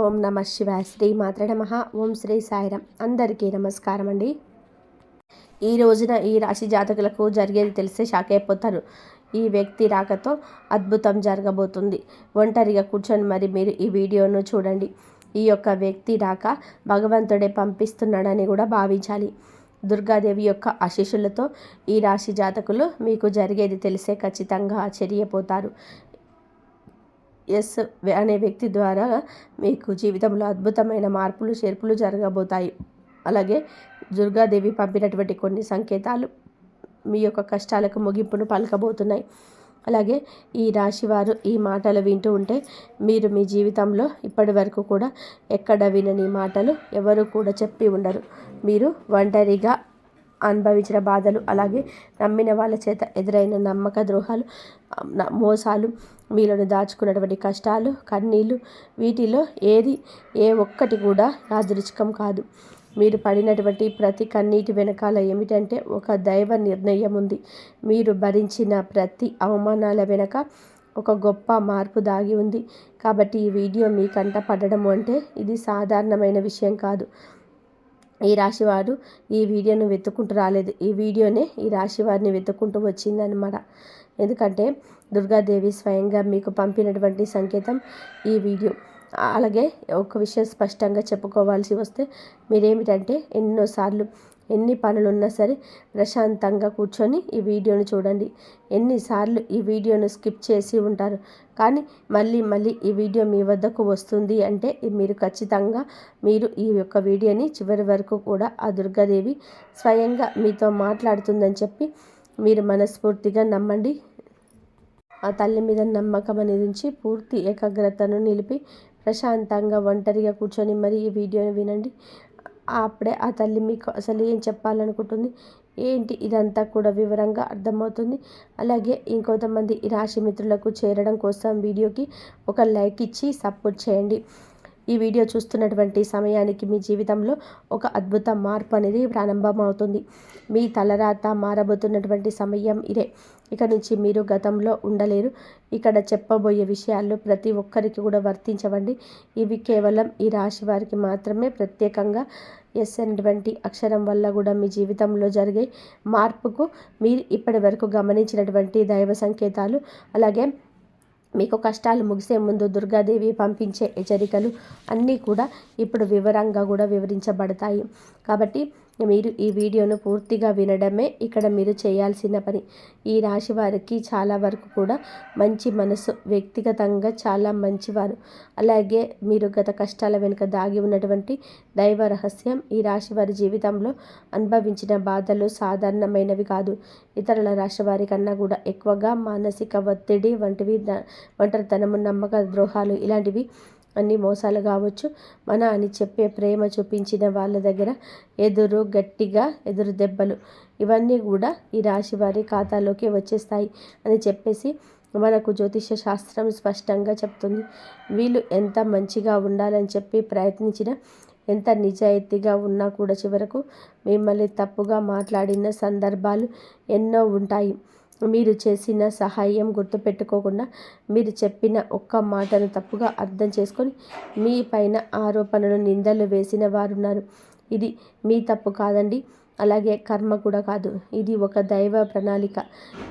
ఓం నమ శివాయ. శ్రీ మాత్రే నమః. ఓం శ్రీ సాయిరాం. అందరికీ నమస్కారం అండి. ఈ రోజున ఈ రాశి జాతకులకు జరిగేది తెలిస్తే షాక్ అయిపోతారు. ఈ వ్యక్తి రాకతో అద్భుతం జరగబోతుంది. ఒంటరిగా కూర్చొని మరి మీరు ఈ వీడియోను చూడండి. ఈ యొక్క వ్యక్తి రాక భగవంతుడే పంపిస్తున్నాడని కూడా భావించాలి. దుర్గాదేవి యొక్క ఆశీస్సులతో ఈ రాశి జాతకులు మీకు జరిగేది తెలిసే ఖచ్చితంగా ఆశ్చర్యపోతారు. ఎస్ అనే వ్యక్తి ద్వారా మీకు జీవితంలో అద్భుతమైన మార్పులు చేర్పులు జరగబోతాయి. అలాగే దుర్గాదేవి పంపినటువంటి కొన్ని సంకేతాలు మీ యొక్క కష్టాలకు ముగింపును పలకబోతున్నాయి. అలాగే ఈ రాశివారు ఈ మాటలు వింటూ ఉంటే మీరు మీ జీవితంలో ఇప్పటి వరకు కూడా ఎక్కడ వినని మాటలు ఎవరు కూడా చెప్పి ఉండరు. మీరు ఒంటరిగా అనుభవించిన బాధలు, అలాగే నమ్మిన వాళ్ళ చేత ఎదురైన నమ్మక ద్రోహాలు, మోసాలు, మీలోని దాచుకున్నటువంటి కష్టాలు, కన్నీళ్ళు, వీటిలో ఏ ఒక్కటి కూడా యాదృచ్ఛికం కాదు. మీరు పడినటువంటి ప్రతి కన్నీటి వెనకాల ఏమిటంటే ఒక దైవ నిర్ణయం ఉంది. మీరు భరించిన ప్రతి అవమానాల వెనక ఒక గొప్ప మార్పు దాగి ఉంది. కాబట్టి ఈ వీడియో మీ కంట పడడం అంటే ఇది సాధారణమైన విషయం కాదు. ఈ రాశివారు ఈ వీడియోను వెతుక్కుంటూ రాలేదు. ఈ వీడియోనే ఈ రాశివారిని వెతుక్కుంటూ వచ్చిందనమాట. ఎందుకంటే దుర్గాదేవి స్వయంగా మీకు పంపినటువంటి సంకేతం ఈ వీడియో. అలాగే ఒక విషయం స్పష్టంగా చెప్పుకోవాల్సి వస్తే మీరేమిటంటే ఎన్నోసార్లు ఎన్ని పనులున్నా సరే ప్రశాంతంగా కూర్చొని ఈ వీడియోని చూడండి. ఎన్నిసార్లు ఈ వీడియోను స్కిప్ చేసి ఉంటారు, కానీ మళ్ళీ ఈ వీడియో మీ వద్దకు వస్తుంది అంటే మీరు ఖచ్చితంగా ఈ యొక్క వీడియోని చివరి వరకు కూడా ఆ దుర్గాదేవి స్వయంగా మీతో మాట్లాడుతుందని చెప్పి మీరు మనస్ఫూర్తిగా నమ్మండి. ఆ తల్లి మీద నమ్మకం అనేది ఉంచి పూర్తి ఏకాగ్రతను నిలిపి ప్రశాంతంగా ఒంటరిగా కూర్చొని మరి ఈ వీడియోని వినండి. అప్పుడే ఆ తల్లి మీకు అసలు ఏం చెప్పాలనుకుంటుంది ఏంటి ఇదంతా కూడా వివరంగా అర్థమవుతుంది. అలాగే ఇంకొంతమంది ఈ రాశి మిత్రులకు చేరడం కోసం వీడియోకి ఒక లైక్ ఇచ్చి సపోర్ట్ చేయండి. ఈ వీడియో చూస్తున్నటువంటి సమయానికి మీ జీవితంలో ఒక అద్భుత మార్పు అనేది ప్రారంభమవుతుంది. మీ తలరాత మారబోతున్నటువంటి సమయం ఇదే. ఇక నుంచి మీరు గతంలో ఉండలేరు. ఇక్కడ చెప్పబోయే విషయాలు ప్రతి ఒక్కరికి కూడా వర్తించవండి. ఇవి కేవలం ఈ రాశి వారికి మాత్రమే ప్రత్యేకంగా ఎస్ అనేటువంటి అక్షరం వల్ల కూడా మీ జీవితంలో జరిగే మార్పుకు మీరు ఇప్పటి వరకు గమనించినటువంటి దైవ సంకేతాలు, అలాగే మీకు కష్టాలు ముగిసే ముందు దుర్గాదేవి పంపించే హెచ్చరికలు అన్నీ కూడా ఇప్పుడు వివరంగా కూడా వివరించబడతాయి. కాబట్టి మీరు ఈ వీడియోను పూర్తిగా వినడమే ఇక్కడ మీరు చేయాల్సిన పని. ఈ రాశి వారికి చాలా వరకు కూడా మంచి మనసు, వ్యక్తిగతంగా చాలా మంచివారు. అలాగే మీరు గత కష్టాల వెనుక దాగి ఉన్నటువంటి దైవ రహస్యం. ఈ రాశి వారి జీవితంలో అనుభవించిన బాధలు సాధారణమైనవి కాదు. ఇతరుల రాశి వారి కన్నా కూడా ఎక్కువగా మానసిక ఒత్తిడి వంటివి, ఒంటరితనము, నమ్మక ద్రోహాలు, ఇలాంటివి అన్ని మోసాలు కావచ్చు, అని చెప్పే ప్రేమ చూపించిన వాళ్ళ దగ్గర గట్టిగా ఎదురు దెబ్బలు, ఇవన్నీ కూడా ఈ రాశి వారి ఖాతాలోకి వచ్చేస్తాయి అని చెప్పేసి మనకు జ్యోతిష శాస్త్రం స్పష్టంగా చెప్తుంది. వీళ్ళు ఎంత మంచిగా ఉండాలని చెప్పి ప్రయత్నించినా, ఎంత నిజాయితీగా ఉన్నా కూడా చివరకు మిమ్మల్ని తప్పుగా మాట్లాడిన సందర్భాలు ఎన్నో ఉంటాయి. మీరు చేసిన సహాయం గుర్తుపెట్టుకోకుండా మీరు చెప్పిన ఒక్క మాటను తప్పుగా అర్థం చేసుకొని మీ పైన ఆరోపణలు, నిందలు వేసిన వారున్నారు. ఇది మీ తప్పు కాదండి, అలాగే కర్మ కూడా కాదు. ఇది ఒక దైవ ప్రణాళిక.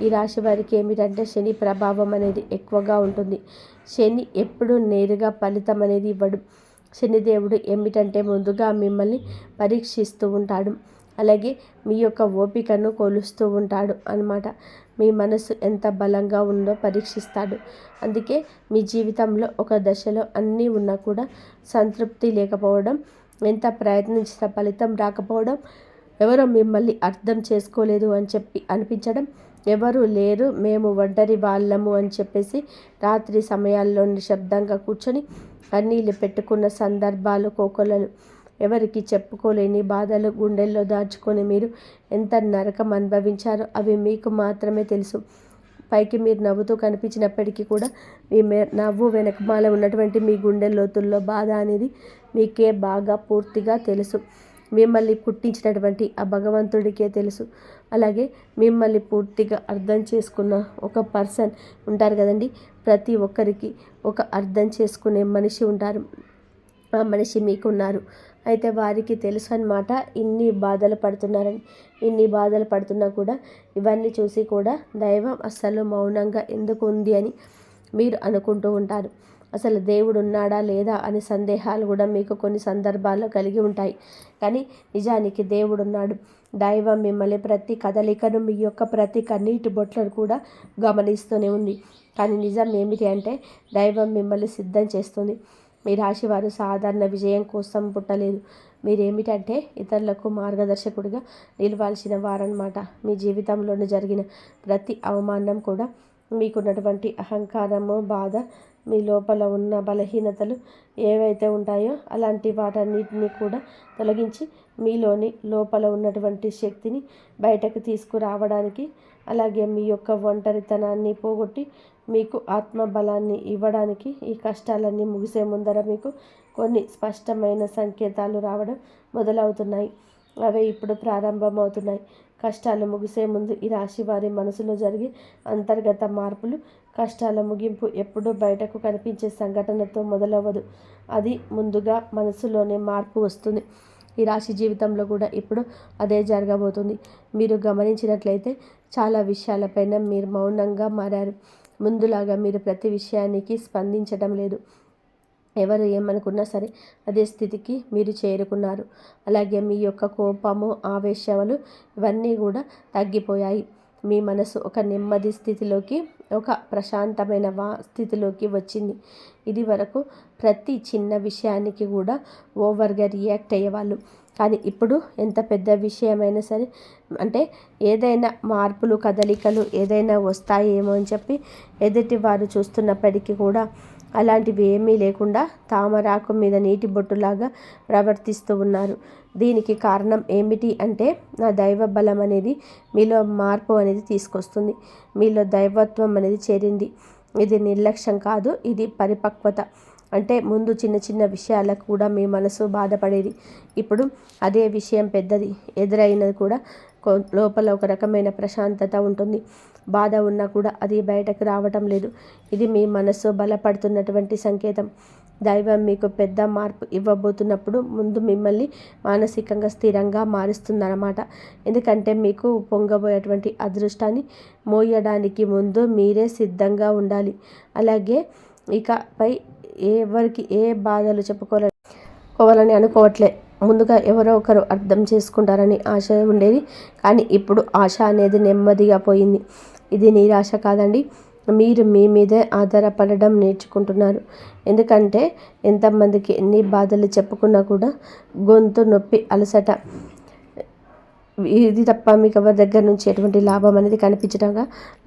ఈ రాశి వారికి ఏమిటంటే శని ప్రభావం అనేది ఎక్కువగా ఉంటుంది. శని ఎప్పుడు నేరుగా ఫలితం అనేది ఇవ్వడు. శనిదేవుడు ఏమిటంటే ముందుగా మిమ్మల్ని పరీక్షిస్తూ ఉంటాడు. అలాగే మీ యొక్క ఓపికను కొలుస్తూ ఉంటాడు అన్నమాట. మీ మనసు ఎంత బలంగా ఉందో పరీక్షిస్తాడు. అందుకే మీ జీవితంలో ఒక దశలో అన్నీ ఉన్నా కూడా సంతృప్తి లేకపోవడం, ఎంత ప్రయత్నించిన ఫలితం రాకపోవడం, ఎవరో మిమ్మల్ని అర్థం చేసుకోలేదు అని చెప్పి అనిపించడం, ఎవరు లేరు మేము ఒంటరి వాళ్ళము అని చెప్పేసి రాత్రి సమయాల్లో నిశ్శబ్దంగా కూర్చొని కన్నీళ్ళు పెట్టుకున్న సందర్భాలు కోకొల్లలు, ఎవరికి చెప్పుకోలేని బాధలు గుండెల్లో దాచుకొని మీరు ఎంత నరకం అనుభవించారో అవి మీకు మాత్రమే తెలుసు. పైకి మీరు నవ్వుతూ కనిపించినప్పటికీ కూడా మీ నవ్వు వెనకమాల ఉన్నటువంటి మీ గుండె లోతుల్లో బాధ అనేది మీకే బాగా పూర్తిగా తెలుసు. మిమ్మల్ని పుట్టించినటువంటి ఆ భగవంతుడికే తెలుసు. అలాగే మిమ్మల్ని పూర్తిగా అర్థం చేసుకున్న ఒక పర్సన్ ఉంటారు కదండి. ప్రతి ఒక్కరికి ఒక అర్థం చేసుకునే మనిషి ఉంటారు. ఆ మనిషి మీకున్నారు. అయితే వారికి తెలుసు అన్నమాట ఇన్ని బాధలు పడుతున్నారని. ఇన్ని బాధలు పడుతున్నా కూడా ఇవన్నీ చూసి కూడా దైవం అస్సలు మౌనంగా ఎందుకు ఉంది అని మీరు అనుకుంటూ ఉంటారు. అసలు దేవుడు ఉన్నాడా లేదా అనే సందేహాలు కూడా మీకు కొన్ని సందర్భాల్లో కలిగి ఉంటాయి. కానీ నిజానికి దేవుడు ఉన్నాడు. దైవం మిమ్మల్ని ప్రతి కదలికను, మీ యొక్క ప్రతి కన్నీటి బొట్లను కూడా గమనిస్తూనే ఉంది. కానీ నిజం ఏమిటి అంటే దైవం మిమ్మల్ని సిద్ధం చేస్తుంది. మీ రాశివారు సాధారణ విజయం కోసం పుట్టలేదు. మీరేమిటంటే ఇతరులకు మార్గదర్శకుడిగా నిలవాల్సిన వారన్నమాట. మీ జీవితంలోనే జరిగిన ప్రతి అవమానం కూడా మీకున్నటువంటి అహంకారము, బాధ, మీ లోపల ఉన్న బలహీనతలు ఏవైతే ఉంటాయో అలాంటి వాటన్నిటిని కూడా తొలగించి మీలోని లోపల ఉన్నటువంటి శక్తిని బయటకు తీసుకురావడానికి, అలాగే మీ యొక్క ఒంటరితనాన్ని పోగొట్టి మీకు ఆత్మబలాన్ని ఇవ్వడానికి ఈ కష్టాలన్నీ ముగిసే ముందర మీకు కొన్ని స్పష్టమైన సంకేతాలు రావడం మొదలవుతున్నాయి. అవే ఇప్పుడు ప్రారంభమవుతున్నాయి. కష్టాలు ముగిసే ముందు ఈ రాశి వారి మనసులో జరిగే అంతర్గత మార్పులు, కష్టాల ముగింపు ఎప్పుడూ బయటకు కనిపించే సంఘటనతో మొదలవ్వదు. అది ముందుగా మనసులోనే మార్పు వస్తుంది. ఈ రాశి జీవితంలో కూడా ఇప్పుడు అదే జరగబోతుంది. మీరు గమనించినట్లయితే చాలా విషయాలపైన మీరు మౌనంగా మారారు. ముందులాగా మీరు ప్రతి విషయానికి స్పందించడం లేదు. ఎవరు ఏమనుకున్నా సరే అదే స్థితికి మీరు చేరుకున్నారు. అలాగే మీ యొక్క కోపము, ఆవేశాలు ఇవన్నీ కూడా తగ్గిపోయాయి. మీ మనసు ఒక నెమ్మది స్థితిలోకి, ఒక ప్రశాంతమైన స్థితిలోకి వచ్చింది. ఇది వరకు ప్రతి చిన్న విషయానికి కూడా ఓవర్గా రియాక్ట్ అయ్యేవాళ్ళు. కానీ ఇప్పుడు ఎంత పెద్ద విషయమైనా సరే, అంటే ఏదైనా మార్పులు, కదలికలు ఏదైనా వస్తాయేమో అని చెప్పి ఎదుటి వారు చూస్తున్నప్పటికీ కూడా అలాంటివి ఏమీ లేకుండా తామరాకు మీద నీటి బొట్టులాగా ప్రవర్తిస్తూ ఉన్నారు. దీనికి కారణం ఏమిటి అంటే నా దైవ బలం అనేది మీలో మార్పు అనేది తీసుకొస్తుంది. మీలో దైవత్వం అనేది చేరింది. ఇది నిర్లక్ష్యం కాదు, ఇది పరిపక్వత. అంటే ముందు చిన్న చిన్న విషయాలకు కూడా మీ మనసు బాధపడేది. ఇప్పుడు అదే విషయం పెద్దది ఎదురైనది కూడా లోపల ఒక రకమైన ప్రశాంతత ఉంటుంది. బాధ ఉన్నా కూడా అది బయటకు రావటం లేదు. ఇది మీ మనసు బలపడుతున్నటువంటి సంకేతం. దైవం మీకు పెద్ద మార్పు ఇవ్వబోతున్నప్పుడు ముందు మిమ్మల్ని మానసికంగా స్థిరంగా మారుస్తుందన్నమాట. ఎందుకంటే మీకు పొంగబోయేటువంటి అదృష్టాన్ని మోయడానికి ముందు మీరే సిద్ధంగా ఉండాలి. అలాగే ఇకపై ఎవరికి ఏ బాధలు చెప్పుకోవాలని అనుకోవట్లే. ముందుగా ఎవరో ఒకరు అర్థం చేసుకుంటారని ఆశ ఉండేది. కానీ ఇప్పుడు ఆశ అనేది నెమ్మదిగా పోయింది. ఇది నిరాశ కాదండి. మీరు మీ మీదే ఆధారపడడం నేర్చుకుంటున్నారు. ఎందుకంటే ఎంతమందికి ఎన్ని బాధలు చెప్పుకున్నా కూడా గొంతు నొప్పి, అలసట, ఇది తప్ప మీకు ఎవరి దగ్గర నుంచి ఎటువంటి లాభం అనేది కనిపించడంగా.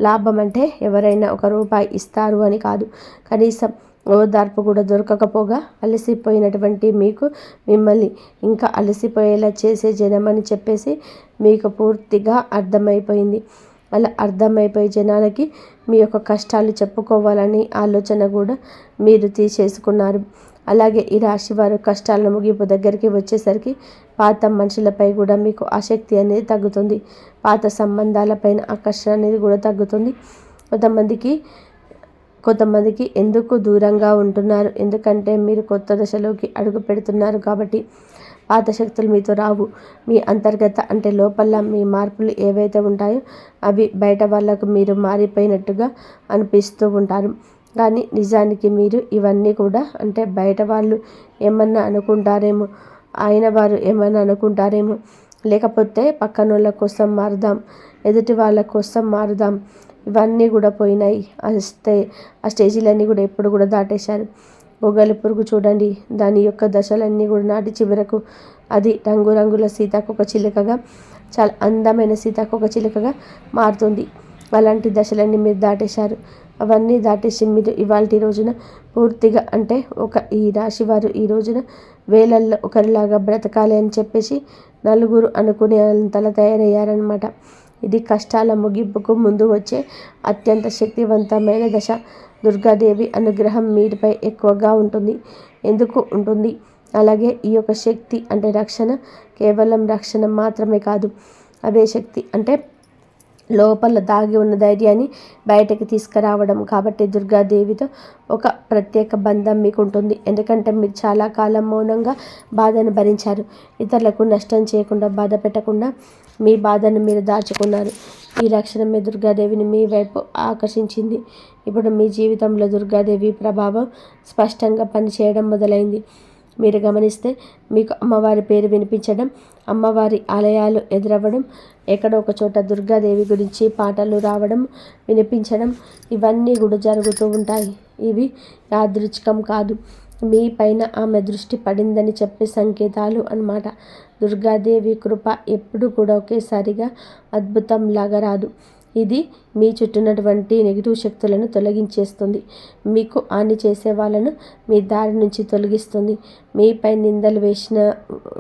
లాభం అంటే ఎవరైనా ఒక రూపాయి ఇస్తారు అని కాదు. కనీసం ఓదార్పు కూడా దొరకకపోగా అలసిపోయినటువంటి మీకు మిమ్మల్ని ఇంకా అలసిపోయేలా చేసే జనం అని చెప్పేసి మీకు పూర్తిగా అర్థమైపోయింది. అలా అర్థమైపోయే జనాలకి మీ యొక్క కష్టాలు చెప్పుకోవాలని ఆలోచన కూడా మీరు తీసేసుకున్నారు. అలాగే ఈ రాశి వారు కష్టాల ముగింపు దగ్గరికి వచ్చేసరికి పాత మనుషులపై కూడా మీకు ఆసక్తి అనేది తగ్గుతుంది. పాత సంబంధాలపైన ఆకర్షణ అనేది కూడా తగ్గుతుంది. కొంతమందికి ఎందుకు దూరంగా ఉంటున్నారు? ఎందుకంటే మీరు కొత్త దశలోకి అడుగు పెడుతున్నారు కాబట్టి. పాత శక్తులు మీతో రావు. మీ అంతర్గత అంటే లోపల మీ మార్పులు ఏవైతే ఉంటాయో అవి బయట వాళ్ళకు మీరు మారిపోయినట్టుగా అనిపిస్తూ ఉంటారు. కానీ నిజానికి మీరు ఇవన్నీ కూడా అంటే బయట వాళ్ళు ఏమన్నా అనుకుంటారేమో, ఆయన వారు ఏమన్నా అనుకుంటారేమో, లేకపోతే పక్కనోళ్ళ కోసం మారుదాం, ఎదుటి వాళ్ళ కోసం మారుదాం, ఇవన్నీ కూడా పోయినాయి. ఆ స్టేజీలన్నీ కూడా ఎప్పుడు కూడా దాటేశారు. గొంగళి పురుగు చూడండి, దాని యొక్క దశలన్నీ కూడా నాటి చివరకు అది రంగురంగుల సీతాకొక చిలుకగా, చాలా అందమైన సీతాకొక చిలుకగా మారుతుంది. అలాంటి దశలన్నీ మీరు దాటేశారు. అవన్నీ దాటేసి మీరు ఇవాళ రోజున పూర్తిగా అంటే ఈ రాశి వారు ఈ రోజున వేలల్లో ఒకరిలాగా బ్రతకాలి అని చెప్పేసి నలుగురు అనుకునే అంతలా తయారయ్యారనమాట. ఇది కష్టాల ముగింపుకు ముందు వచ్చే అత్యంత శక్తివంతమైన దశ. దుర్గాదేవి అనుగ్రహం మీపై ఎక్కువగా ఉంటుంది. ఎందుకు ఉంటుంది? అలాగే ఈ యొక్క శక్తి అంటే రక్షణ కేవలం రక్షణ మాత్రమే కాదు. అదే శక్తి అంటే లోపల దాగి ఉన్న ధైర్యాన్ని బయటకు తీసుకురావడం. కాబట్టి దుర్గాదేవితో ఒక ప్రత్యేక బంధం మీకు ఉంటుంది. ఎందుకంటే మీరు చాలా కాలం మౌనంగా బాధను భరించారు. ఇతరులకు నష్టం చేయకుండా, బాధ పెట్టకుండా మీ బాధను మీరు దాచుకున్నారు. ఈ లక్షణమే దుర్గాదేవిని మీ వైపు ఆకర్షించింది. ఇప్పుడు మీ జీవితంలో దుర్గాదేవి ప్రభావం స్పష్టంగా పనిచేయడం మొదలైంది. మీరు గమనిస్తే మీకు అమ్మవారి పేరు వినిపించడం, అమ్మవారి ఆలయాలు ఎదురవ్వడం, ఎక్కడో ఒక చోట దుర్గాదేవి గురించి పాటలు రావడం, వినిపించడం, ఇవన్నీ కూడా జరుగుతూ ఉంటాయి. ఇవి యాదృచ్ఛికం కాదు, మీ పైన ఆమె దృష్టి పడిందని చెప్పే సంకేతాలు అన్నమాట. దుర్గాదేవి కృప ఎప్పుడు కూడా ఒకేసారిగా అద్భుతంలాగా రాదు. ఇది మీ చుట్టూనటువంటి నెగిటివ్ శక్తులను తొలగించేస్తుంది. మీకు హాని చేసే వాళ్ళను మీ దారి నుంచి తొలగిస్తుంది. మీపై నిందలు వేసిన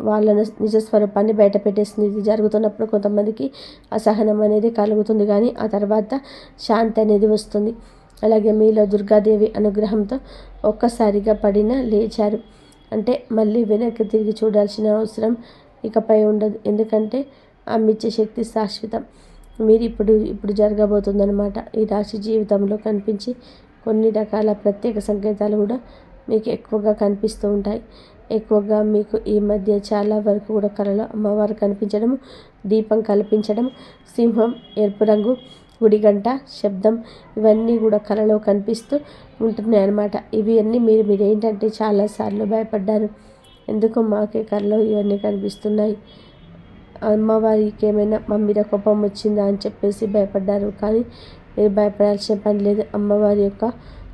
వాళ్ళను నిజస్వరూపాన్ని బయట పెట్టేస్తుంది. ఇది జరుగుతున్నప్పుడు కొంతమందికి అసహనం అనేది కలుగుతుంది, కానీ ఆ తర్వాత శాంతి అనేది వస్తుంది. అలాగే మీలో దుర్గాదేవి అనుగ్రహంతో ఒక్కసారిగా పడిన లేచారు అంటే మళ్ళీ వెనక్కి తిరిగి చూడాల్సిన అవసరం ఇకపై ఉండదు. ఎందుకంటే ఆమె ఇచ్చే శక్తి శాశ్వతం. మీరు ఇప్పుడు జరగబోతుందన్నమాట. ఈ రాశి జీవితంలో కనిపించి కొన్ని రకాల ప్రత్యేక సంకేతాలు కూడా మీకు ఎక్కువగా కనిపిస్తూ ఉంటాయి. ఎక్కువగా మీకు ఈ మధ్య చాలా వరకు కూడా కళలో అమ్మవారు కనిపించడం, దీపం కల్పించడం, సింహం, ఎరుపు రంగు, గుడిగంట శబ్దం, ఇవన్నీ కూడా కళలో కనిపిస్తూ ఉంటున్నాయి అన్నమాట. ఇవి అన్నీ మీరు ఏంటంటే చాలాసార్లు భయపడ్డారు. ఎందుకు మాకే కళలో ఇవన్నీ కనిపిస్తున్నాయి, అమ్మవారికి ఏమైనా మా మీద కోపం వచ్చిందా అని చెప్పేసి భయపడ్డారు. కానీ మీరు భయపడాల్సిన పని లేదు. అమ్మవారి యొక్క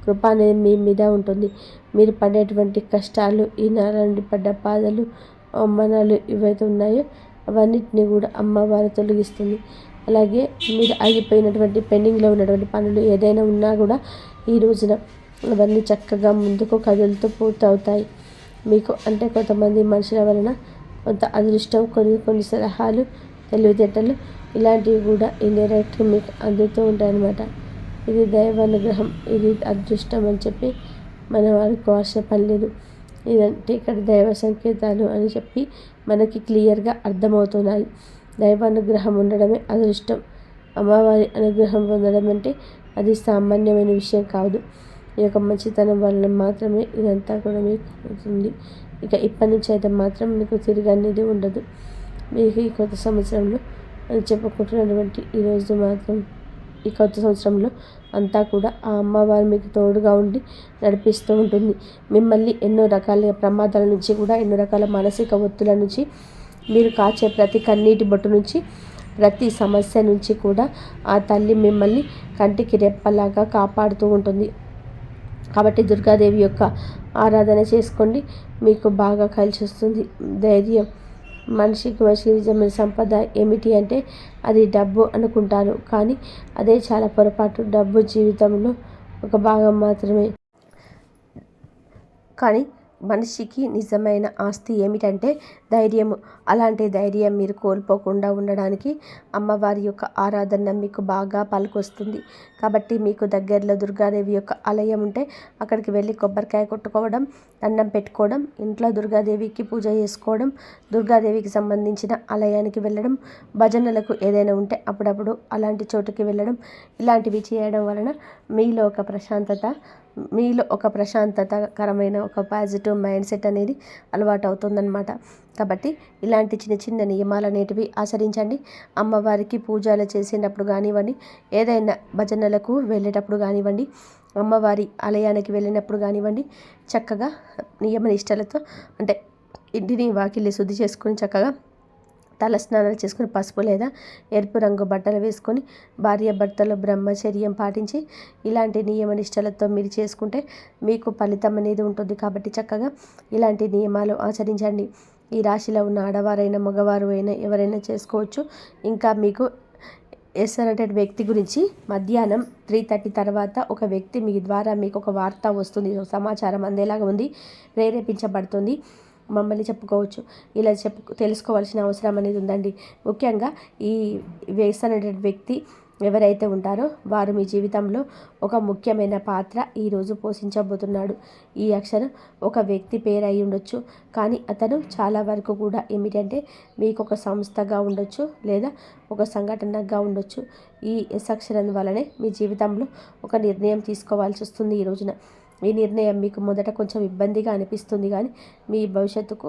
కృప అనేది మీ మీద ఉంటుంది. మీరు పడేటువంటి కష్టాలు, ఈ నెల నుండి పడ్డ బాధలు, అవమానాలు ఏవైతే ఉన్నాయో అవన్నిటిని కూడా అమ్మవారు తొలగిస్తుంది. అలాగే మీరు ఆగిపోయినటువంటి పెండింగ్లో ఉన్నటువంటి పనులు ఏదైనా ఉన్నా కూడా ఈ రోజున అవన్నీ చక్కగా ముందుకు కదులుతూ పూర్తవుతాయి. మీకు అంటే కొంతమంది మనుషుల వలన కొంత అదృష్టం, కొన్ని సలహాలు, తెలివితేటలు, ఇలాంటివి కూడా ఇండైరెక్ట్గా మీకు అందుతూ ఉంటాయన్నమాట. ఇది దైవానుగ్రహం, ఇది అదృష్టం అని చెప్పి మనం అనుకోవాల్సిన పని లేదు. ఇదంటే ఇక్కడ దైవ సంకేతాలు అని చెప్పి మనకి క్లియర్గా అర్థమవుతున్నాయి. దైవానుగ్రహం ఉండడమే అదృష్టం. అమ్మవారి అనుగ్రహం పొందడం అంటే అది సామాన్యమైన విషయం కాదు. ఈ యొక్క మంచితనం వలన మాత్రమే ఇదంతా కూడా మీకు అవుతుంది. ఇక ఇప్పటి నుంచి అయితే మాత్రం మీకు తిరిగి అనేది ఉండదు. మీకు ఈ కొత్త సంవత్సరంలో అని చెప్పుకుంటున్నటువంటి ఈరోజు మాత్రం ఈ కొత్త సంవత్సరంలో అంతా కూడా ఆ అమ్మవారు మీకు తోడుగా ఉండి నడిపిస్తూ ఉంటుంది. మిమ్మల్ని ఎన్నో రకాల ప్రమాదాల నుంచి కూడా, ఎన్నో రకాల మానసిక ఒత్తుల నుంచి, మీరు కాచే ప్రతి కన్నీటి బొట్టు నుంచి, ప్రతి సమస్య నుంచి కూడా ఆ తల్లి మిమ్మల్ని కంటికి రెప్పలాగా కాపాడుతూ ఉంటుంది. కాబట్టి దుర్గాదేవి యొక్క ఆరాధన చేసుకోండి, మీకు బాగా కలిసి వస్తుంది. ధైర్యం, మనిషికి నిజమైన సంపద ఏమిటి అంటే అది డబ్బు అనుకుంటారు, కానీ అదే చాలా పొరపాటు. డబ్బు జీవితంలో ఒక భాగం మాత్రమే. కానీ మనిషికి నిజమైన ఆస్తి ఏమిటంటే ధైర్యము. అలాంటి ధైర్యం మీరు కోల్పోకుండా ఉండడానికి అమ్మవారి యొక్క ఆరాధన మీకు బాగా పనికొస్తుంది. కాబట్టి మీకు దగ్గరలో దుర్గాదేవి యొక్క ఆలయం ఉంటే అక్కడికి వెళ్ళి కొబ్బరికాయ కొట్టుకోవడం, దండం పెట్టుకోవడం, ఇంట్లో దుర్గాదేవికి పూజ చేసుకోవడం, దుర్గాదేవికి సంబంధించిన ఆలయానికి వెళ్ళడం, భజనలకు ఏదైనా ఉంటే అప్పుడప్పుడు అలాంటి చోటుకి వెళ్ళడం, ఇలాంటివి చేయడం వలన మీలో ఒక ప్రశాంతతకరమైన ఒక పాజిటివ్ మైండ్ సెట్ అనేది అలవాటు అవుతుందన్నమాట. కాబట్టి ఇలాంటి చిన్న చిన్న నియమాలు అనేటివి ఆచరించండి. అమ్మవారికి పూజలు చేసేటప్పుడు కానివ్వండి, ఏదైనా భజనలకు వెళ్ళేటప్పుడు కానివ్వండి, అమ్మవారి ఆలయానికి వెళ్ళినప్పుడు కానివ్వండి, చక్కగా నియమ నిష్టలతో అంటే ఇంటిని వాకిలి శుద్ధి చేసుకొని చక్కగా తల స్నానాలు చేసుకుని పసుపు లేదా ఎరుపు రంగు బట్టలు వేసుకొని భార్యాభర్తలు బ్రహ్మచర్యం పాటించి ఇలాంటి నియమ నిష్టలతో మీరు చేసుకుంటే మీకు ఫలితం అనేది ఉంటుంది. కాబట్టి చక్కగా ఇలాంటి నియమాలు ఆచరించండి. ఈ రాశిలో ఉన్న ఆడవారైనా మగవారు అయినా ఎవరైనా చేసుకోవచ్చు. ఇంకా మీకు ఎస్ అనే వ్యక్తి గురించి మధ్యాహ్నం 3:30 తర్వాత ఒక వ్యక్తి మీ ద్వారా మీకు ఒక వార్త వస్తుంది, సమాచారం అందేలాగా ఉంది, ప్రేరేపించబడుతుంది, మమ్మల్ని చెప్పుకోవచ్చు. ఇలా తెలుసుకోవాల్సిన అవసరం అనేది ఉందండి. ముఖ్యంగా ఈ వేస్ అనే వ్యక్తి ఎవరైతే ఉంటారో వారు మీ జీవితంలో ఒక ముఖ్యమైన పాత్ర ఈరోజు పోషించబోతున్నాడు. ఈ అక్షరం ఒక వ్యక్తి పేరు అయి ఉండొచ్చు, కానీ అతను చాలా వరకు కూడా ఏమిటంటే మీకు ఒక సంస్థగా ఉండొచ్చు లేదా ఒక సంఘటనగా ఉండొచ్చు. ఈ ఎస్ అక్షరం వలనే మీ జీవితంలో ఒక నిర్ణయం తీసుకోవాల్సి వస్తుంది ఈ రోజున. ఈ నిర్ణయం మీకు మొదట కొంచెం ఇబ్బందిగా అనిపిస్తుంది, కానీ మీ భవిష్యత్తుకు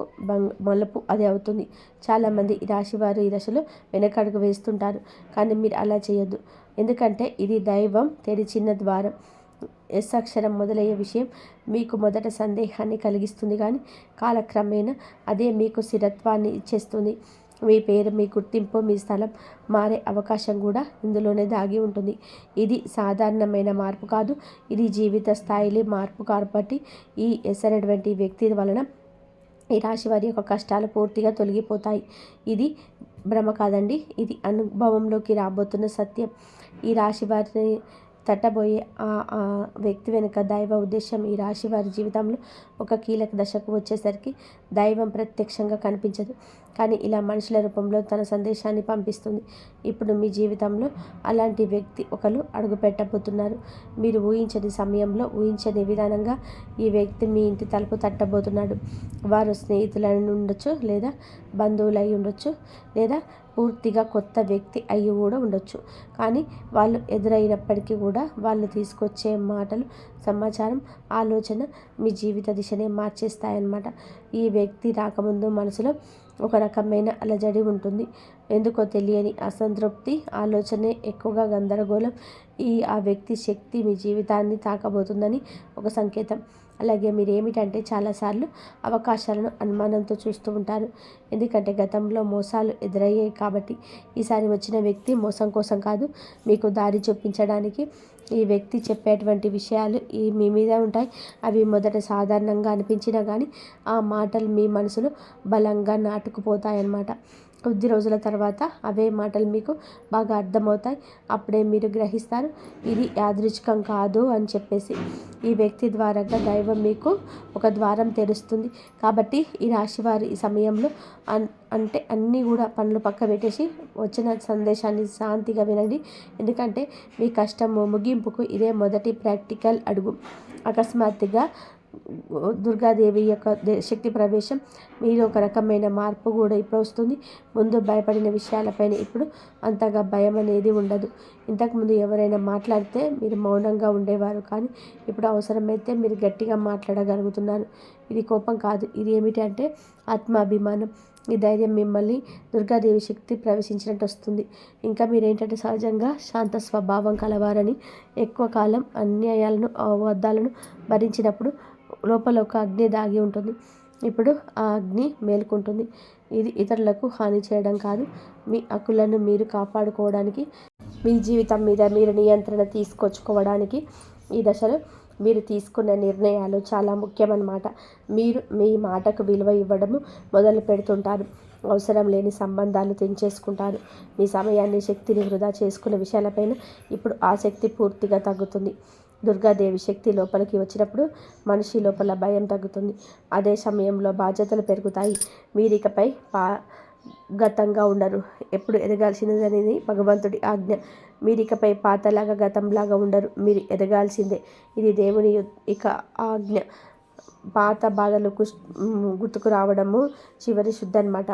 మలుపు అదే అవుతుంది. చాలామంది ఈ రాశి వారు ఈ దశలో వెనకడుగు వేస్తుంటారు, కానీ మీరు అలా చేయొద్దు. ఎందుకంటే ఇది దైవం తెరిచిన ద్వారం. ఎస్ అక్షరం మొదలయ్యే విషయం మీకు మొదట సందేహాన్ని కలిగిస్తుంది, కానీ కాలక్రమేణా అదే మీకు స్థిరత్వాన్ని ఇచ్చేస్తుంది. మీ పేరు, మీ గుర్తింపు, మీ స్థలం మారే అవకాశం కూడా ఇందులోనే దాగి ఉంటుంది. ఇది సాధారణమైన మార్పు కాదు, ఇది జీవిత స్థాయిలో మార్పు. కాబట్టి ఈ ఎస్ అనేటువంటి వ్యక్తి వలన ఈ రాశి వారి యొక్క కష్టాలు పూర్తిగా తొలగిపోతాయి. ఇది భ్రమ కాదండి, ఇది అనుభవంలోకి రాబోతున్న సత్యం. ఈ రాశి వారిని తట్టబోయే ఆ వ్యక్తి వెనుక దైవ ఉద్దేశం. ఈ రాశి వారి జీవితంలో ఒక కీలక దశకు వచ్చేసరికి దైవం ప్రత్యక్షంగా కనిపించదు, కానీ ఇలా మనుషుల రూపంలో తన సందేశాన్ని పంపిస్తుంది. ఇప్పుడు మీ జీవితంలో అలాంటి వ్యక్తి ఒకరు అడుగు పెట్టబోతున్నారు. మీరు ఊహించని సమయంలో, ఊహించని విధానంగా ఈ వ్యక్తి మీ ఇంటి తలుపు తట్టబోతున్నాడు. వారు స్నేహితులై ఉండొచ్చు, లేదా బంధువులై ఉండొచ్చు, లేదా పూర్తిగా కొత్త వ్యక్తి అయి కూడా ఉండొచ్చు. కానీ వాళ్ళు ఎదురైనప్పటికీ కూడా వాళ్ళు తీసుకొచ్చే మాటలు, సమాచారం, ఆలోచన మీ జీవిత దిశనే మార్చేస్తాయన్నమాట. ఈ వ్యక్తి రాకముందు మనసులో ఒక రకమైన అలజడి ఉంటుంది. ఎందుకో తెలియని అసంతృప్తి, ఆలోచనే ఎక్కువగా గందరగోళం. ఆ వ్యక్తి శక్తి మీ జీవితాన్ని తాకబోతుందని ఒక సంకేతం. అలాగే మీరు ఏమిటంటే చాలాసార్లు అవకాశాలను అనుమానంతో చూస్తూ ఉంటారు. ఎందుకంటే గతంలో మోసాలు ఎదురయ్యాయి కాబట్టి. ఈసారి వచ్చిన వ్యక్తి మోసం కోసం కాదు, మీకు దారి చూపించడానికి. ఈ వ్యక్తి చెప్పేటువంటి విషయాలు మీ మీద ఉంటాయి. అవి మొదట సాధారణంగా అనిపించినా కానీ ఆ మాటలు మీ మనసులో బలంగా నాటుకుపోతాయన్నమాట. కొద్ది రోజుల తర్వాత అవే మాటలు మీకు బాగా అర్థమవుతాయి. అప్పుడే మీరు గ్రహిస్తారు ఇది యాదృచ్ఛికం కాదు అని చెప్పేసి. ఈ వ్యక్తి ద్వారాగా దైవం మీకు ఒక ద్వారం తెరుస్తుంది. కాబట్టి ఈ రాశివారు ఈ సమయంలో అంటే అన్నీ కూడా పనులు పక్క పెట్టేసి వచ్చిన సందేశాన్ని శాంతిగా వినండి. ఎందుకంటే మీ కష్టం ముగింపుకు ఇదే మొదటి ప్రాక్టికల్ అడుగు. అకస్మాత్తుగా దుర్గాదేవి యొక్క శక్తి ప్రవేశం మీలో ఒక రకమైన మార్పు కూడా ఇప్పుడు వస్తుంది. ముందు భయపడిన విషయాలపైన ఇప్పుడు అంతగా భయం అనేది ఉండదు. ఇంతకుముందు ఎవరైనా మాట్లాడితే మీరు మౌనంగా ఉండేవారు, కానీ ఇప్పుడు అవసరమైతే మీరు గట్టిగా మాట్లాడగలుగుతున్నారు. ఇది కోపం కాదు, ఇది ఏమిటంటే ఆత్మాభిమానం. ఈ ధైర్యం మిమ్మల్ని దుర్గాదేవి శక్తి ప్రవేశించినట్టు వస్తుంది. ఇంకా మీరేంటంటే సహజంగా శాంత స్వభావం కలవారని, ఎక్కువ కాలం అన్యాయాలను, అబద్ధాలను భరించినప్పుడు లోపల ఒక అగ్ని దాగి ఉంటుంది. ఇప్పుడు ఆ అగ్ని మేలుకుంటుంది. ఇది ఇతరులకు హాని చేయడం కాదు, మీ హక్కులను మీరు కాపాడుకోవడానికి, మీ జీవితం మీద మీరు నియంత్రణ తీసుకొచ్చుకోవడానికి ఈ దశలో మీరు తీసుకున్న నిర్ణయాలు చాలా ముఖ్యమన్నమాట. మీరు మీ మాటకు విలువ ఇవ్వడము మొదలు పెడుతుంటారు. అవసరం లేని సంబంధాలు తెంచేసుకుంటారు. మీ సమయాన్ని, శక్తిని వృధా చేసుకునే విషయాలపైన ఇప్పుడు ఆసక్తి పూర్తిగా తగ్గుతుంది. దుర్గాదేవి శక్తి లోపలికి వచ్చినప్పుడు మనిషి లోపల భయం తగ్గుతుంది. అదే సమయంలో బాధ్యతలు పెరుగుతాయి. మీరికపై గతంగా ఉండరు. ఎప్పుడు ఎదగాల్సినదనేది భగవంతుడి ఆజ్ఞ. మీరికపై పాతలాగా, గతంలాగా ఉండరు. మీరు ఎదగాల్సిందే. ఇది దేవుని ఇక ఆజ్ఞ. పాత బాధలు గుర్తుకు రావడము చివరి శుద్ధి అన్నమాట.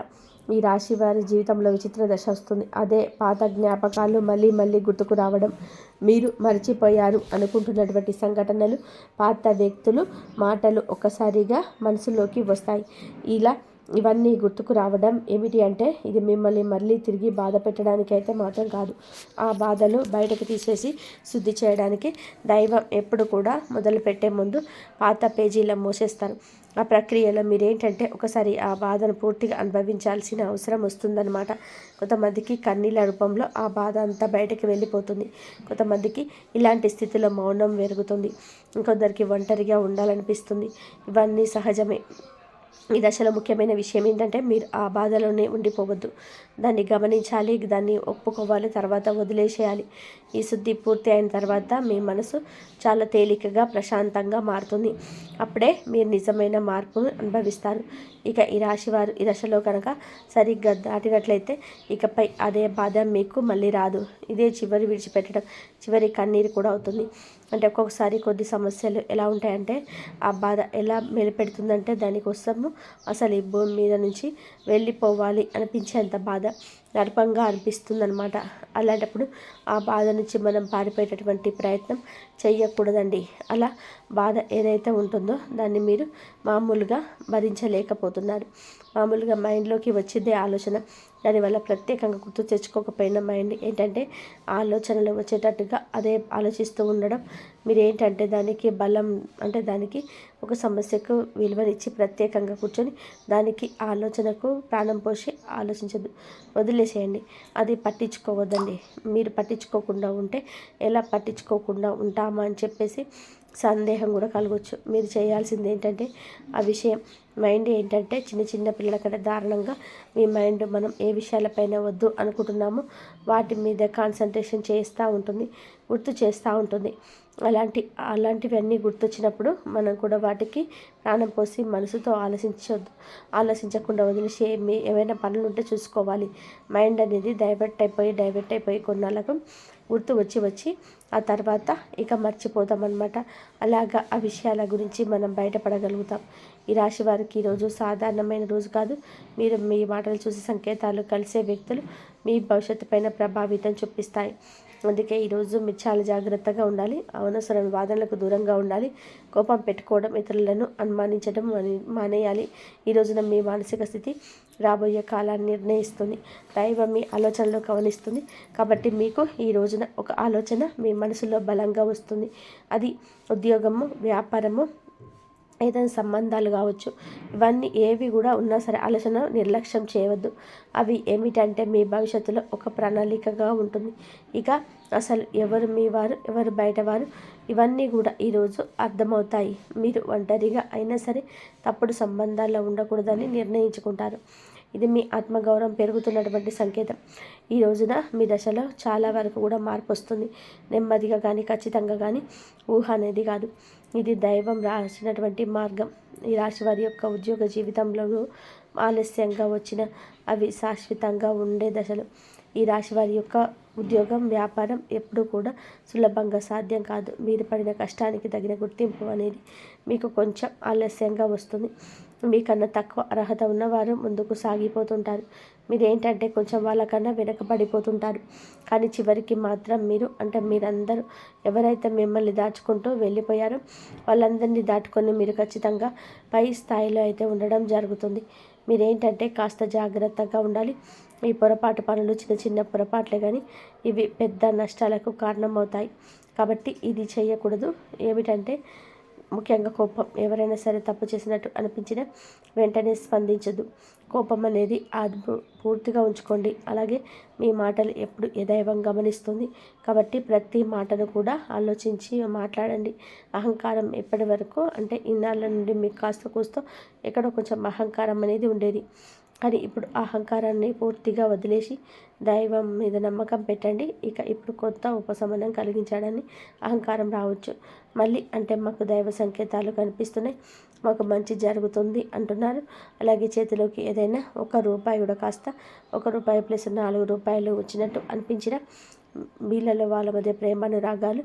ఈ రాశి వారి జీవితంలో విచిత్ర దశ వస్తుంది. అదే పాత జ్ఞాపకాలు మళ్ళీ మళ్ళీ గుర్తుకు రావడం. మీరు మర్చిపోయారు అనుకుంటున్నటువంటి సంఘటనలు, పాత వ్యక్తులు, మాటలు ఒక్కసారిగా మనసులోకి వస్తాయి. ఇవన్నీ గుర్తుకు రావడం ఏమిటి అంటే ఇది మిమ్మల్ని మళ్ళీ తిరిగి బాధ పెట్టడానికి అయితే మాత్రం కాదు. ఆ బాధలు బయటకు తీసేసి శుద్ధి చేయడానికి. దైవం ఎప్పుడు కూడా మొదలుపెట్టే ముందు పాత పేజీల మోసేస్తారు. ఆ ప్రక్రియలో మీరేంటంటే ఒకసారి ఆ బాధను పూర్తిగా అనుభవించాల్సిన అవసరం వస్తుందన్నమాట. కొంతమందికి కన్నీళ్ళ రూపంలో ఆ బాధ అంతా బయటకు వెళ్ళిపోతుంది. కొంతమందికి ఇలాంటి స్థితిలో మౌనం పెరుగుతుంది. ఇంకొందరికి ఒంటరిగా ఉండాలనిపిస్తుంది. ఇవన్నీ సహజమే. ఈ దశలో ముఖ్యమైన విషయం ఏంటంటే మీరు ఆ బాధలోనే ఉండిపోవద్దు. దాన్ని గమనించాలి, దాన్ని ఒప్పుకోవాలి, తర్వాత వదిలేసేయాలి. ఈ శుద్ధి పూర్తి అయిన తర్వాత మీ మనసు చాలా తేలికగా ప్రశాంతంగా మారుతుంది. అప్పుడే మీరు నిజమైన మార్పును అనుభవిస్తారు. ఇక ఈ రాశివారు ఈ దశలో కనుక సరిగ్గా దాటినట్లయితే ఇకపై అదే బాధ మీకు మళ్ళీ రాదు. ఇదే చివరి విడిచిపెట్టడం, చివరి కన్నీరు కూడా అవుతుంది. అంటే ఒక్కొక్కసారి కొద్ది సమస్యలు ఎలా ఉంటాయంటే ఆ బాధ ఎలా మెలిపెడుతుందంటే దానికోసము అసలు ఈ భూమి మీద నుంచి వెళ్ళిపోవాలి అనిపించేంత బాధ నరకంగా అనిపిస్తుందన్నమాట. అలాంటప్పుడు ఆ బాధ నుంచి మనం పారిపోయేటటువంటి ప్రయత్నం చెయ్యకూడదండి. అలా బాధ ఏదైతే ఉంటుందో దాన్ని మీరు మామూలుగా భరించలేకపోతున్నారు. మామూలుగా మైండ్లోకి వచ్చిందే ఆలోచన. దానివల్ల ప్రత్యేకంగా గుర్తు తెచ్చుకోకపోయిన మైండ్ ఏంటంటే ఆలోచనలు వచ్చేటట్టుగా అదే ఆలోచిస్తూ ఉండడం. మీరు ఏంటంటే దానికి బలం అంటే దానికి ఒక సమస్యకు విలువనిచ్చి ప్రత్యేకంగా కూర్చొని దానికి ఆలోచనకు ప్రాణం పోసి ఆలోచించదు, వదిలేసేయండి. అది పట్టించుకోవద్దండి. మీరు పట్టించుకోకుండా ఉంటే ఎలా పట్టించుకోకుండా ఉంటామా అని చెప్పేసి సందేహం కూడా కలగవచ్చు. మీరు చేయాల్సింది ఏంటంటే ఆ విషయం మైండ్ ఏంటంటే చిన్న చిన్న పిల్లల కంటే దారుణంగా మీ మైండ్ మనం ఏ విషయాలపైన వద్దు అనుకుంటున్నామో వాటి మీద కాన్సన్ట్రేషన్ చేస్తూ ఉంటుంది, గుర్తు చేస్తూ ఉంటుంది. అలాంటివన్నీ గుర్తొచ్చినప్పుడు మనం కూడా వాటికి ప్రాణం పోసి మనసుతో ఆలోచించకుండా వదిలేసి ఏమైనా పనులు ఉంటే చూసుకోవాలి. మైండ్ అనేది డైవర్ట్ అయిపోయి కొన్నాళ్ళకు గుర్తు వచ్చి ఆ తర్వాత ఇక మర్చిపోతామన్నమాట. అలాగా ఆ విషయాల గురించి మనం బయటపడగలుగుతాం. ఈ రాశి వారికి ఈరోజు సాధారణమైన రోజు కాదు. మీరు మీ మాటలు చూసి సంకేతాలు కలిసే వ్యక్తులు మీ భవిష్యత్తు పైన ప్రభావితం చూపిస్తాయి. అందుకే ఈరోజు మీరు చాలా జాగ్రత్తగా ఉండాలి. అనవసర వాదనలకు దూరంగా ఉండాలి. కోపం పెట్టుకోవడం, ఇతరులను అనుమానించడం మానేయాలి. ఈ రోజున మీ మానసిక స్థితి రాబోయే కాలాన్ని నిర్ణయిస్తుంది. దైవం మీ ఆలోచనలో గమనిస్తుంది. కాబట్టి మీకు ఈ రోజున ఒక ఆలోచన మీ మనసులో బలంగా వస్తుంది. అది ఉద్యోగము, వ్యాపారము, ఏదైనా సంబంధాలు కావచ్చు. ఇవన్నీ ఏవి కూడా ఉన్నా సరే ఆలోచన నిర్లక్ష్యం చేయవద్దు. అవి ఏమిటంటే మీ భవిష్యత్తులో ఒక ప్రణాళికగా ఉంటుంది. ఇక అసలు ఎవరు మీ వారు, ఎవరు బయటవారు, ఇవన్నీ కూడా ఈరోజు అర్థమవుతాయి. మీరు ఒంటరిగా అయినా సరే తప్పుడు సంబంధాల్లో ఉండకూడదని నిర్ణయించుకుంటారు. ఇది మీ ఆత్మగౌరవం పెరుగుతున్నటువంటి సంకేతం. ఈ రోజున మీ దశలో చాలా వరకు కూడా మార్పు వస్తుంది. నెమ్మదిగా కానీ ఖచ్చితంగా కానీ ఊహ అనేది కాదు. ఇది దైవం రాసినటువంటి మార్గం. ఈ రాశి వారి యొక్క ఉద్యోగ జీవితంలో ఆలస్యంగా వచ్చిన అవి శాశ్వతంగా ఉండే దశలు. ఈ రాశి వారి యొక్క ఉద్యోగం, వ్యాపారం ఎప్పుడూ కూడా సులభంగా సాధ్యం కాదు. మీరు పడిన కష్టానికి తగిన గుర్తింపు అనేది మీకు కొంచెం ఆలస్యంగా వస్తుంది. మీకన్నా తక్కువ అర్హత ఉన్నవారు ముందుకు సాగిపోతుంటారు. మీరేంటంటే కొంచెం వాళ్ళకన్నా వెనకబడిపోతుంటారు. కానీ చివరికి మాత్రం మీరందరూ ఎవరైతే మిమ్మల్ని దాచుకుంటూ వెళ్ళిపోయారో వాళ్ళందరినీ దాటుకొని మీరు ఖచ్చితంగా పై స్థాయిలో అయితే ఉండడం జరుగుతుంది. మీరేంటంటే కాస్త జాగ్రత్తగా ఉండాలి. ఈ పొరపాటు పనులు చిన్న చిన్న పొరపాట్లే కానీ ఇవి పెద్ద నష్టాలకు కారణమవుతాయి. కాబట్టి ఇది చేయకూడదు. ఏమిటంటే ముఖ్యంగా కోపం. ఎవరైనా సరే తప్పు చేసినట్టు అనిపించినా వెంటనే స్పందించదు. కోపం అనేది అదుపు పూర్తిగా ఉంచుకోండి. అలాగే మీ మాటలు ఎప్పుడు దైవం గమనిస్తుంది. కాబట్టి ప్రతి మాటను కూడా ఆలోచించి మాట్లాడండి. అహంకారం ఎప్పటి వరకు అంటే ఇన్నాళ్ళ నుండి మీకు కాస్త కూస్తో ఎక్కడో కొంచెం అహంకారం అనేది ఉండేది. కానీ ఇప్పుడు అహంకారాన్ని పూర్తిగా వదిలేసి దైవం మీద నమ్మకం పెట్టండి. ఇక ఇప్పుడు కొత్త ఉపశమనం కలిగించాడని అహంకారం రావచ్చు. మళ్ళీ అంటే మాకు దైవ సంకేతాలు కనిపిస్తున్నాయి, మాకు మంచి జరుగుతుంది అంటున్నారు. అలాగే చేతిలోకి ఏదైనా ₹1 కూడా కాస్త ₹1 ప్లస్ ₹4 వచ్చినట్టు అనిపించిన వీళ్ళలో వాళ్ళ మధ్య ప్రేమానురాగాలు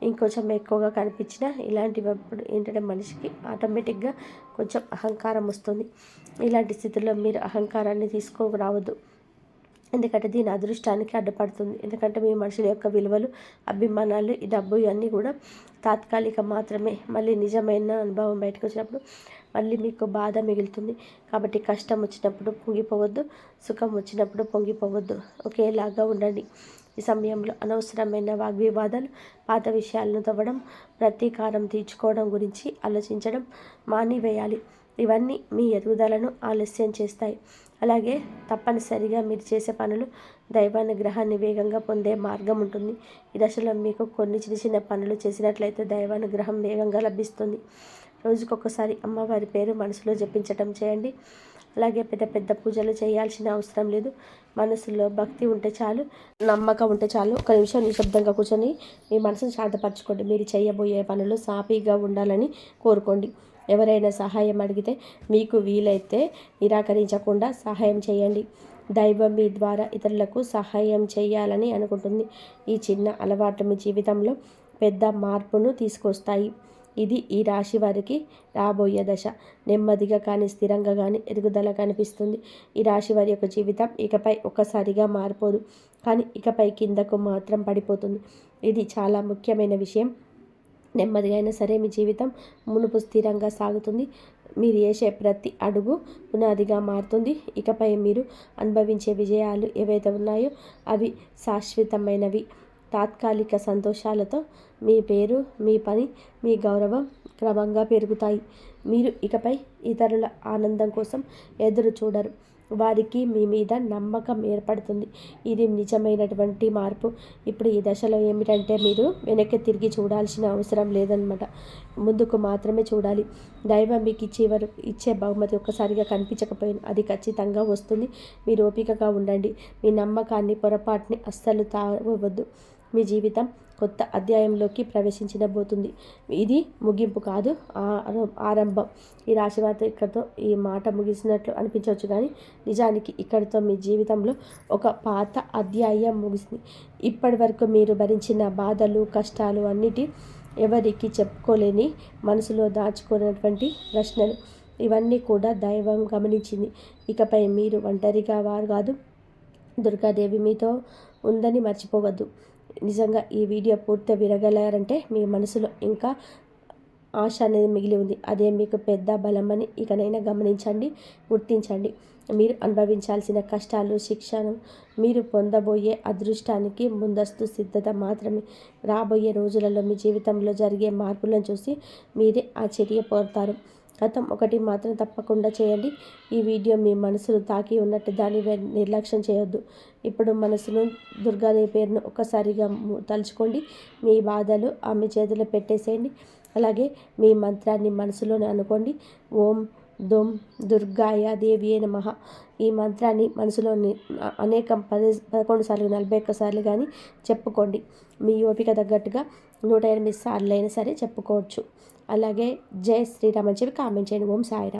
ఇంకొంచెం ఎక్కువగా కనిపించిన ఇలాంటివప్పుడు ఏంటంటే మనిషికి ఆటోమేటిక్గా కొంచెం అహంకారం వస్తుంది. ఇలాంటి స్థితిలో మీరు అహంకారాన్ని తీసుకురావద్దు. ఎందుకంటే దీని అదృష్టానికి అడ్డుపడుతుంది. ఎందుకంటే మీ మనుషుల యొక్క విలువలు, అభిమానాలు, ఈ డబ్బు ఇవన్నీ కూడా తాత్కాలిక మాత్రమే. మళ్ళీ నిజమైన అనుభవం బయటకు వచ్చినప్పుడు మళ్ళీ మీకు బాధ మిగులుతుంది. కాబట్టి కష్టం వచ్చినప్పుడు పొంగిపోవద్దు, సుఖం వచ్చినప్పుడు పొంగిపోవద్దు. ఒకేలాగా ఉండండి. ఈ సమయంలో అనవసరమైన వాగ్వివాదాలు, పాత విషయాలను తవ్వడం, ప్రతీకారం తీర్చుకోవడం గురించి ఆలోచించడం మానివేయాలి. ఇవన్నీ మీ ఎదుగుదలను ఆలస్యం చేస్తాయి. అలాగే తప్పనిసరిగా మీరు చేసే పనులు దైవానుగ్రహాన్ని వేగంగా పొందే మార్గం ఉంటుంది. ఈ దశలో మీకు కొన్ని చిన్న చిన్న పనులు చేసినట్లయితే దైవానుగ్రహం వేగంగా లభిస్తుంది. రోజుకొకసారి అమ్మవారి పేరు మనసులో జపించటం చేయండి. అలాగే పెద్ద పెద్ద పూజలు చేయాల్సిన అవసరం లేదు. మనసులో భక్తి ఉంటే చాలు, నమ్మకం ఉంటే చాలు. ఒక నిమిషం నిశ్శబ్దంగా కూర్చొని మీ మనసును శాంతపరచుకోండి. మీరు చేయబోయే పనులు సాఫీగా ఉండాలని కోరుకోండి. ఎవరైనా సహాయం అడిగితే మీకు వీలైతే నిరాకరించకుండా సహాయం చేయండి. దైవం మీ ద్వారా ఇతరులకు సహాయం చేయాలని అనుకుంటుంది. ఈ చిన్న అలవాటు మీ జీవితంలో పెద్ద మార్పును తీసుకొస్తాయి. ఇది ఈ రాశి వారికి రాబోయే దశ. నెమ్మదిగా కానీ స్థిరంగా కానీ ఎదుగుదల కనిపిస్తుంది. ఈ రాశి వారి యొక్క జీవితం ఇకపై ఒక్కసారిగా మారిపోదు, కానీ ఇకపై కిందకు మాత్రం పడిపోతుంది. ఇది చాలా ముఖ్యమైన విషయం. నెమ్మదిగా అయినా సరే మీ జీవితం మునుపు స్థిరంగా సాగుతుంది. మీరు వేసే ప్రతి అడుగు పునాదిగా మారుతుంది. ఇకపై మీరు అనుభవించే విజయాలు ఏవైతే ఉన్నాయో అవి శాశ్వతమైనవి. తాత్కాలిక సంతోషాలతో మీ పేరు, మీ పని, మీ గౌరవం క్రమంగా పెరుగుతాయి. మీరు ఇకపై ఇతరుల ఆనందం కోసం ఎదురు చూడరు. వారికి మీ మీద నమ్మకం ఏర్పడుతుంది. ఇది నిజమైనటువంటి మార్పు. ఇప్పుడు ఈ దశలో ఏమిటంటే మీరు వెనక్కి తిరిగి చూడాల్సిన అవసరం లేదనమాట. ముందుకు మాత్రమే చూడాలి. దైవం మీకు ఇచ్చే బహుమతి ఒక్కసారిగా కనిపించకపోయినా అది ఖచ్చితంగా వస్తుంది. మీరు ఓపికగా ఉండండి. మీ నమ్మకాన్ని, పొరపాటుని అస్సలు తావవద్దు. మీ జీవితం కొత్త అధ్యాయంలోకి ప్రవేశించబోతుంది. ఇది ముగింపు కాదు, ఆరంభం. ఈ రాశివారితో ఇక్కడితో ఈ మాట ముగిసినట్లు అనిపించవచ్చు, కానీ నిజానికి ఇక్కడితో మీ జీవితంలో ఒక పాత అధ్యాయం ముగిసింది. ఇప్పటి వరకు మీరు భరించిన బాధలు, కష్టాలు అన్నిటి, ఎవరికి చెప్పుకోలేని, మనసులో దాచుకున్నటువంటి ప్రశ్నలు, ఇవన్నీ కూడా దైవం గమనించింది. ఇకపై మీరు ఒంటరిగా వారు కాదు. దుర్గాదేవి మీతో ఉందని మర్చిపోవద్దు. నిజంగా ఈ వీడియో పూర్తిగా వినగలారంటే మీ మనసులో ఇంకా ఆశ అనేది మిగిలి ఉంది. అదే మీకు పెద్ద బలమని ఇకనైనా గమనించండి, గుర్తించండి. మీరు అనుభవించాల్సిన కష్టాలు, శిక్షను మీరు పొందబోయే అదృష్టానికి ముందస్తు సిద్ధత మాత్రమే. రాబోయే రోజులలో మీ జీవితంలో జరిగే మార్పులను చూసి మీరే ఆశ్చర్యపోతారు. గతం ఒకటి మాత్రం తప్పకుండా చేయండి. ఈ వీడియో మీ మనసును తాకి ఉన్నట్టు దాన్ని నిర్లక్ష్యం చేయొద్దు. ఇప్పుడు మనసును, దుర్గాదేవి పేరును ఒక్కసారిగా తలుచుకోండి. మీ బాధలు ఆమె చేతిలో పెట్టేసేయండి. అలాగే మీ మంత్రాన్ని మనసులోనే అనుకోండి. ఓం దొం దుర్గాయ దేవియే నమః. ఈ మంత్రాన్ని మనసులోని 11 సార్లు, 41 సార్లు కానీ చెప్పుకోండి. మీ ఓపిక తగ్గట్టుగా 108 సార్లు అయినా సరే చెప్పుకోవచ్చు. అలాగే జై శ్రీరామ్ అని చెప్పి కామెంట్ చేయండి. ఓం సాయిరామ్.